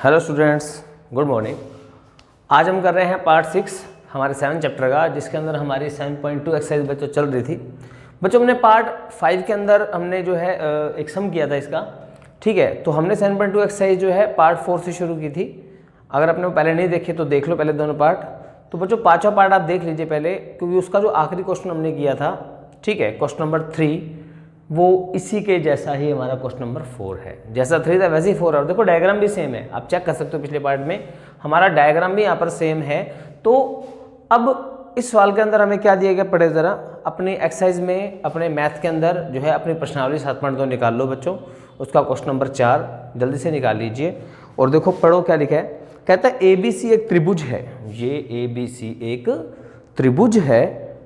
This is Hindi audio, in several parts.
Hello students, good morning. आज हम कर रहे हैं पार्ट 6 हमारे 7 चैप्टर का, जिसके अंदर हमारी 7.2 एक्सरसाइज बच्चों चल रही थी। बच्चों हमने पार्ट 5 के अंदर हमने जो है एक सम किया था इसका, ठीक है। तो हमने 7.2 एक्सरसाइज जो है पार्ट 4 से शुरू की थी। अगर आपने वो पहले नहीं देखे तो देख लो पहले दोनों पार्ट। तो बच्चों पाँचवा पार्ट आप देख लीजिए पहले, क्योंकि उसका जो आखिरी क्वेश्चन हमने किया था, ठीक है, क्वेश्चन नंबर 3, वो इसी के जैसा ही हमारा क्वेश्चन नंबर 4 है। जैसा 3 था वैसे ही 4 है। और देखो डायग्राम भी सेम है, आप चेक कर सकते हो पिछले पार्ट में हमारा डायग्राम भी यहाँ पर सेम है। तो अब इस सवाल के अंदर हमें क्या दिया गया, पढ़े जरा अपनी एक्सरसाइज में, अपने मैथ के अंदर जो है अपनी प्रश्नावली 7.2 निकाल लो बच्चों। उसका क्वेश्चन नंबर 4 जल्दी से निकाल लीजिए। और देखो पढ़ो क्या लिखा है। कहता है ABC एक त्रिभुज है। ये ABC एक त्रिभुज है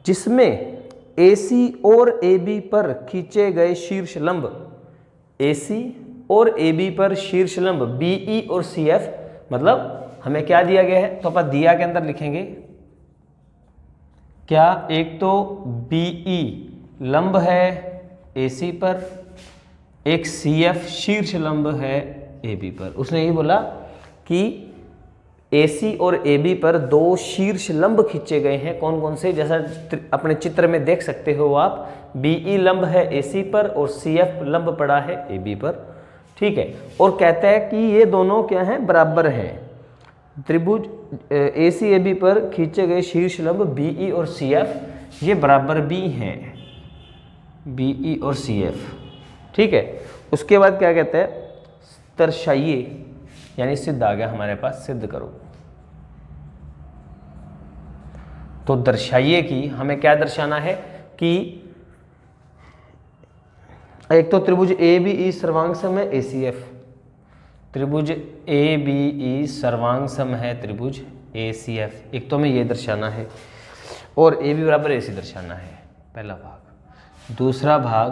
जिसमें AC और AB पर खींचे गए शीर्ष लंब, AC और AB पर शीर्ष लंब BE और CF, मतलब हमें क्या दिया गया है, तो अपन दिया के अंदर लिखेंगे क्या। एक तो BE लंब है AC पर, एक CF शीर्ष लंब है AB पर। उसने ये बोला कि AC और AB पर दो शीर्ष लंब खींचे गए हैं। कौन कौन से, जैसा अपने चित्र में देख सकते हो आप, BE लंब है AC पर और CF लंब पड़ा है AB पर, ठीक है। और कहता है कि ये दोनों क्या हैं, बराबर हैं। त्रिभुज AC AB पर खींचे गए शीर्ष लंब BE और CF ये बराबर भी हैं, BE और CF, ठीक है। उसके बाद क्या कहता है, दर्शाइए, यानी सिद्ध आ गया हमारे पास, सिद्ध करो। तो दर्शाइए कि हमें क्या दर्शाना है कि एक तो त्रिभुज ABE सर्वांग सम है ACF, त्रिभुज ABE सर्वांग सम है त्रिभुज ACF, एक तो हमें ये दर्शाना है। और AB बराबर AC दर्शाना है, पहला भाग। दूसरा भाग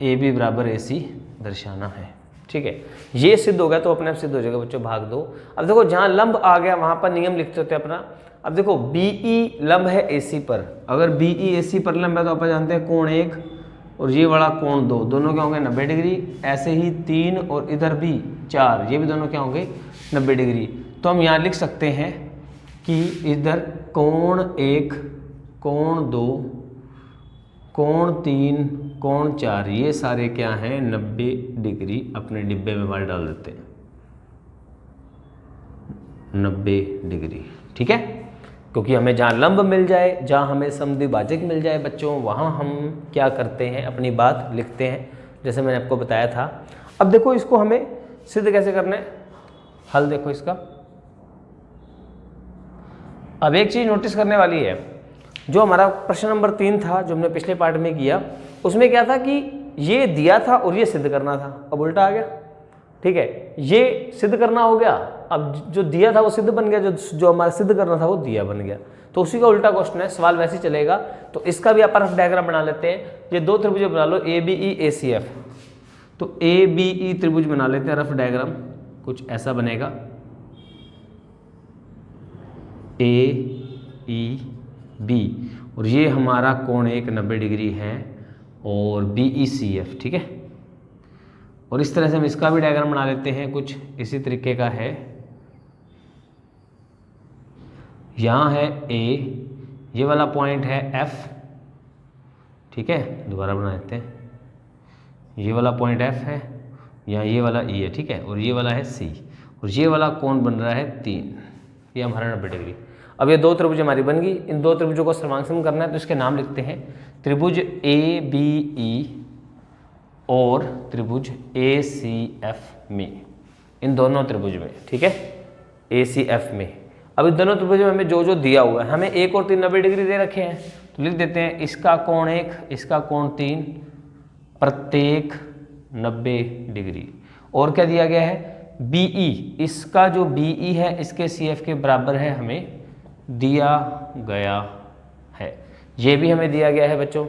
AB बराबर AC दर्शाना है, ठीक है। ये सिद्ध हो गया तो अपने आप सिद्ध हो जाएगा बच्चों, भाग 2। अब देखो जहां लंब आ गया वहां पर नियम लिखते होते अपना। अब देखो BE लंब है AC पर, अगर BE AC पर लंब है तो अपन जानते हैं कोण 1 और ये वाला कोण 2, दोनों क्या होंगे 90 डिग्री। ऐसे ही 3 और इधर भी 4, ये भी दोनों क्या होंगे 90 डिग्री। तो हम यहाँ लिख सकते हैं कि इधर कोण 1, कोण 2, कोण 3, कोण 4, ये सारे क्या हैं 90 डिग्री। अपने डिब्बे में बाहर डाल देते हैं 90 डिग्री, ठीक है। क्योंकि हमें जहाँ लंब मिल जाए, जहाँ हमें समद्विभाजक मिल जाए बच्चों, वहाँ हम क्या करते हैं, अपनी बात लिखते हैं, जैसे मैंने आपको बताया था। अब देखो इसको हमें सिद्ध कैसे करना है, हल देखो इसका। अब एक चीज़ नोटिस करने वाली है, जो हमारा प्रश्न नंबर 3 था जो हमने पिछले पार्ट में किया, उसमें क्या था कि ये दिया था और ये सिद्ध करना था। अब उल्टा आ गया, ठीक है। ये सिद्ध करना हो गया, अब जो दिया था वो सिद्ध बन गया, जो हमारा सिद्ध करना था वो दिया बन गया। तो उसी का उल्टा क्वेश्चन है, सवाल वैसे ही चलेगा। तो इसका भी आप रफ डायग्राम बना लेते हैं। ये दो त्रिभुज बना लो ABE ACF। तो ABE त्रिभुज बना लेते हैं, रफ डायग्राम कुछ ऐसा बनेगा। AEB और ये हमारा कोण 1 90 डिग्री है और BECF, ठीक है। और इस तरह से हम इसका भी डायग्राम बना लेते हैं, कुछ इसी तरीके का है। यहाँ है A, ये वाला पॉइंट है F, ठीक है। दोबारा बना लेते हैं, ये वाला पॉइंट F है, यहाँ ये वाला E है, ठीक है। और ये वाला है C, और ये वाला कोण बन रहा है 3, ये हमारा 90 डिग्री। अब ये दो त्रिभुज हमारी बन गई। इन दो त्रिभुजों को सर्वांगसम करना है तो इसके नाम लिखते हैं, त्रिभुज ABE और त्रिभुज ACF में, इन दोनों त्रिभुज में, ठीक है, ACF में। अब इन दोनों त्रिभुज में हमें जो जो दिया हुआ है, हमें 1 और 3 90 डिग्री दे रखे हैं, तो लिख देते हैं इसका कोण 1, इसका कोण 3, प्रत्येक 90 डिग्री। और क्या दिया गया है, BE, इसका जो BE है इसके CF के बराबर है, हमें दिया गया है। ये भी हमें दिया गया है बच्चों,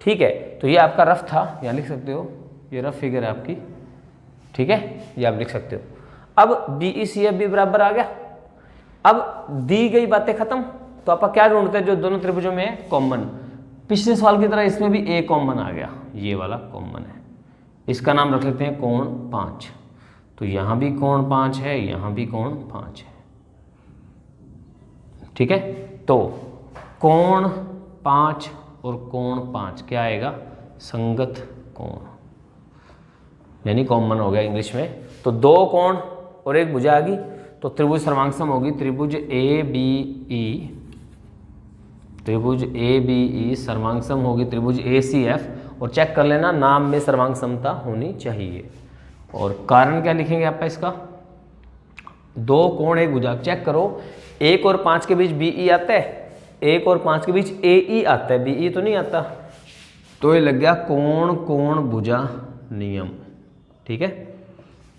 ठीक है। तो ये आपका रफ था, यहाँ लिख सकते हो, ये रफ फिगर है आपकी, ठीक है, ये आप लिख सकते हो। अब BECF भी बराबर आ गया। अब दी गई बातें खत्म, तो आप क्या ढूंढते हैं, जो दोनों त्रिभुजों में है कॉमन। पिछले सवाल की तरह इसमें भी A कॉमन आ गया, ये वाला कॉमन है, इसका नाम रख लेते हैं कोण 5। तो यहाँ भी कोण 5 है, यहाँ भी कोण 5 है। ठीक है, तो कोण 5 और कोण 5 क्या आएगा? संगत कोण, यानी कॉमन हो गया इंग्लिश में। तो दो कोण और एक भुजा आ गई, तो त्रिभुज सर्वांगसम होगी त्रिभुज ए बी ई, त्रिभुज ए बी ई सर्वांगसम होगी त्रिभुज ए सी एफ। और चेक कर लेना, नाम में सर्वांग समता होनी चाहिए। और कारण क्या लिखेंगे आप इसका? दो कोण एक भुजा। चेक करो, 1 और 5 के बीच बी ई आता है, 1 और 5 के बीच ए ई आता है, बी ई तो नहीं आता। तो ये लग गया कोण कोण भुजा नियम। ठीक है,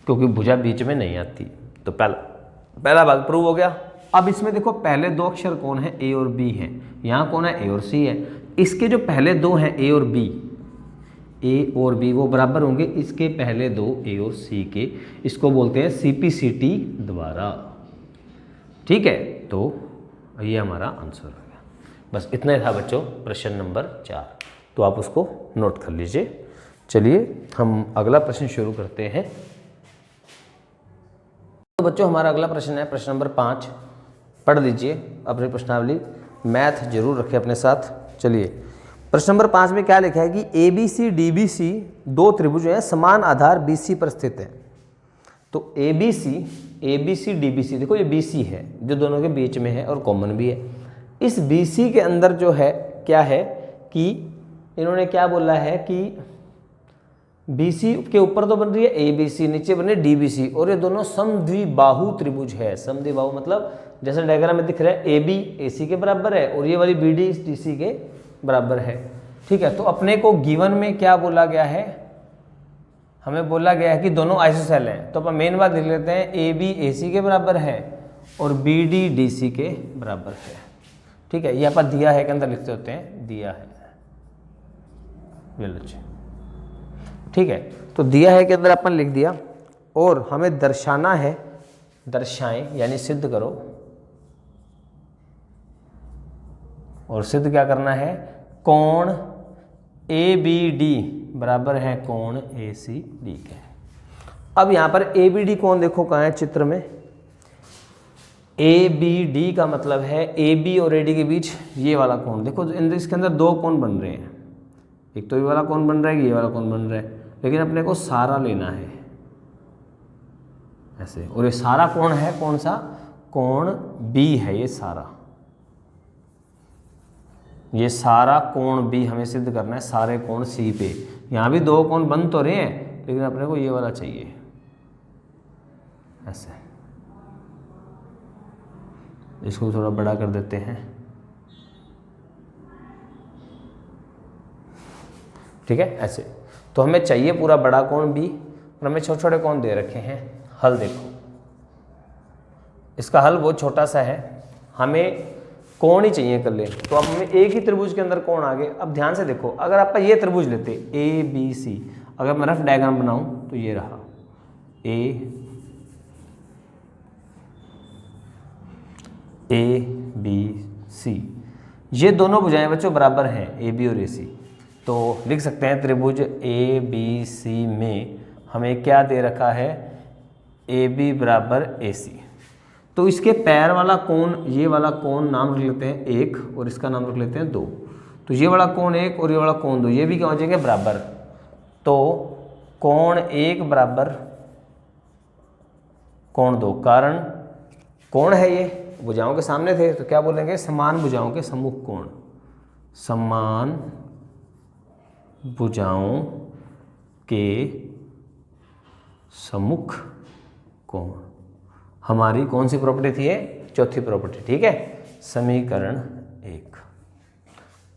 क्योंकि भुजा बीच में नहीं आती। तो पहला भाग प्रूव हो गया। अब इसमें देखो, पहले दो अक्षर कौन है? ए और बी हैं। यहाँ कौन है? ए और सी है। इसके जो पहले दो हैं ए और बी, ए और बी वो बराबर होंगे इसके पहले दो ए और सी के। इसको बोलते हैं CP/CT द्वारा। ठीक है, तो ये हमारा आंसर हो गया। बस इतना ही था बच्चों प्रश्न नंबर 4। तो आप उसको नोट कर लीजिए। चलिए हम अगला प्रश्न शुरू करते हैं। तो बच्चों हमारा अगला प्रश्न है प्रश्न नंबर 5। पढ़ लीजिए अपनी प्रश्नावली, मैथ जरूर रखें अपने साथ। चलिए प्रश्न नंबर 5 में क्या लिखा है कि ABC DBC दो त्रिभुज हैं, समान आधार BC पर स्थित है। तो ABC DBC, देखो ये BC है जो दोनों के बीच में है और कॉमन भी है। इस BC के अंदर जो है क्या है कि इन्होंने क्या बोला है कि BC के ऊपर तो बन रही है ABC, नीचे बन रही है DBC, और ये दोनों समद्विबाहु त्रिभुज है। समद्विबाहु मतलब जैसे डायग्राम में दिख रहा है AB AC के बराबर है और ये वाली BD DC के बराबर है। ठीक है, तो अपने को गिवन में क्या बोला गया है? हमें बोला गया है कि दोनों आइसोसेल हैं। तो अपन मेन बात लिख लेते हैं, AB AC के बराबर है और BD DC के बराबर है। ठीक है, ये अपन दिया है के अंदर लिखते होते हैं, दिया है। ठीक है, तो दिया है के अंदर अपन लिख दिया और हमें दर्शाना है, दर्शाएं यानी सिद्ध करो। और सिद्ध क्या करना है? कोण ABD बराबर है कोण ACD के। अब यहां पर ABD कोण देखो कहाँ है चित्र में? ABD का मतलब है AB और AD के बीच ये वाला कोण। देखो इसके अंदर दो कोण बन रहे हैं, एक तो ये वाला कोण बन रहा है, ये वाला कोण बन रहा है, लेकिन अपने को सारा लेना है ऐसे। और ये सारा कोण है कौन सा? कोण B है। ये सारा कोण B हमें सिद्ध करना है सारे कोण C पे। यहाँ भी दो कोण बन तो रहे हैं, लेकिन अपने को ये वाला चाहिए ऐसे। इसको थोड़ा बड़ा कर देते हैं। ठीक है, ऐसे। तो हमें चाहिए पूरा बड़ा कोण B और हमें छोटे छोटे कोण दे रखे हैं। हल देखो, इसका हल बहुत छोटा सा है, हमें कोण ही चाहिए कर ले। तो अब हमें एक ही त्रिभुज के अंदर कोण आ गए। अब ध्यान से देखो, अगर आपका ये त्रिभुज लेते ABC, अगर मैं रफ डायग्राम बनाऊं तो ये रहा ABC। ये दोनों भुजाएं बच्चों बराबर हैं AB और AC। तो लिख सकते हैं त्रिभुज ABC में हमें क्या दे रखा है? AB बराबर AC। तो इसके पैर वाला कोण, ये वाला कोण नाम रख लेते हैं 1 और इसका नाम रख लेते हैं 2। तो ये वाला कोण 1 और ये वाला कोण 2, ये भी क्या हो जाएंगे? बराबर। तो कोण 1 बराबर कोण 2, कारण कोण है ये भुजाओं के सामने थे, तो क्या बोलेंगे? समान भुजाओं के सम्मुख कोण। समान भुजाओं के सम्मुख कोण हमारी कौन सी प्रॉपर्टी थी? ये चौथी प्रॉपर्टी। ठीक है, समीकरण 1।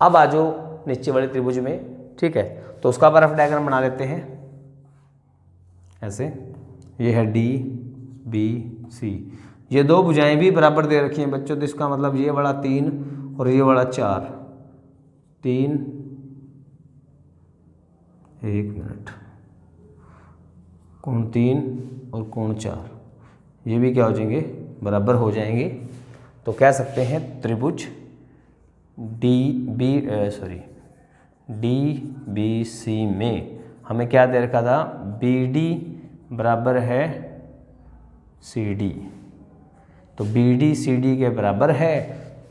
अब आ जाओ नीचे वाले त्रिभुज में। ठीक है, तो उसका रफ डायग्राम बना लेते हैं ऐसे। ये है DBC। ये दो भुजाएं भी बराबर दे रखी हैं बच्चों, तो इसका मतलब ये वाला 3 और ये वाला 4। 3, 1 मिनट, कोण 3 और कोण 4, ये भी क्या हो जाएंगे? बराबर हो जाएंगे। तो कह सकते हैं त्रिभुज DBC में हमें क्या दे रखा था? BD बराबर है सी डी। तो बी डी सी डी के बराबर है,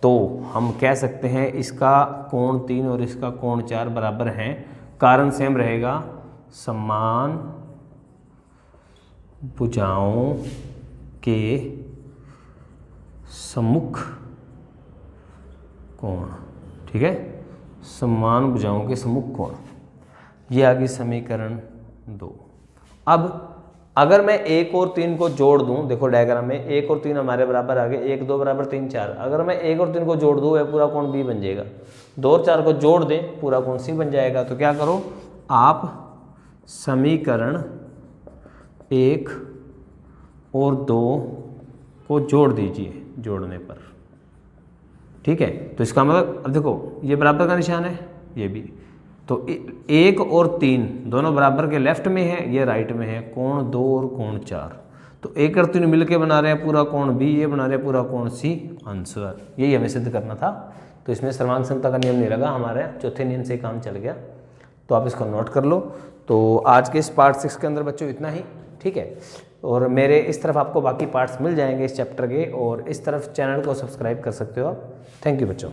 तो हम कह सकते हैं इसका कोण 3 और इसका कोण 4 बराबर हैं। कारण सेम रहेगा, समान भुजाओं के सम्मुख कोण। ठीक है, समान भुजाओं के सम्मुख कोण। ये आ गई समीकरण 2। अब अगर मैं 1 और 3 को जोड़ दूं, देखो डायग्राम में 1 और 3 हमारे बराबर आ गए, 1 2 बराबर 3 4। अगर मैं 1 और 3 को जोड़ दूं, पूरा कोण बी बन जाएगा। 2 और 4 को जोड़ दें, पूरा कोण सी बन जाएगा। तो क्या करो आप, समीकरण 1 और 2 को जोड़ दीजिए जोड़ने पर। ठीक है, तो इसका मतलब अब देखो ये बराबर का निशान है, ये भी, तो 1 और 3 दोनों बराबर के लेफ्ट में है, ये राइट में है। कोण 2 और कोण 4, तो 1 और 3 मिलके बना रहे हैं पूरा कोण बी, ये बना रहे हैं पूरा कोण सी। आंसर यही हमें सिद्ध करना था। तो इसमें सर्वांग समता का नियम नहीं लगा, हमारे चौथे नियम से काम चल गया। तो आप इसको नोट कर लो। तो आज के इस पार्ट 6 के अंदर बच्चों इतना ही। ठीक है, और मेरे इस तरफ आपको बाकी पार्ट्स मिल जाएंगे इस चैप्टर के, और इस तरफ चैनल को सब्सक्राइब कर सकते हो आप। थैंक यू बच्चों।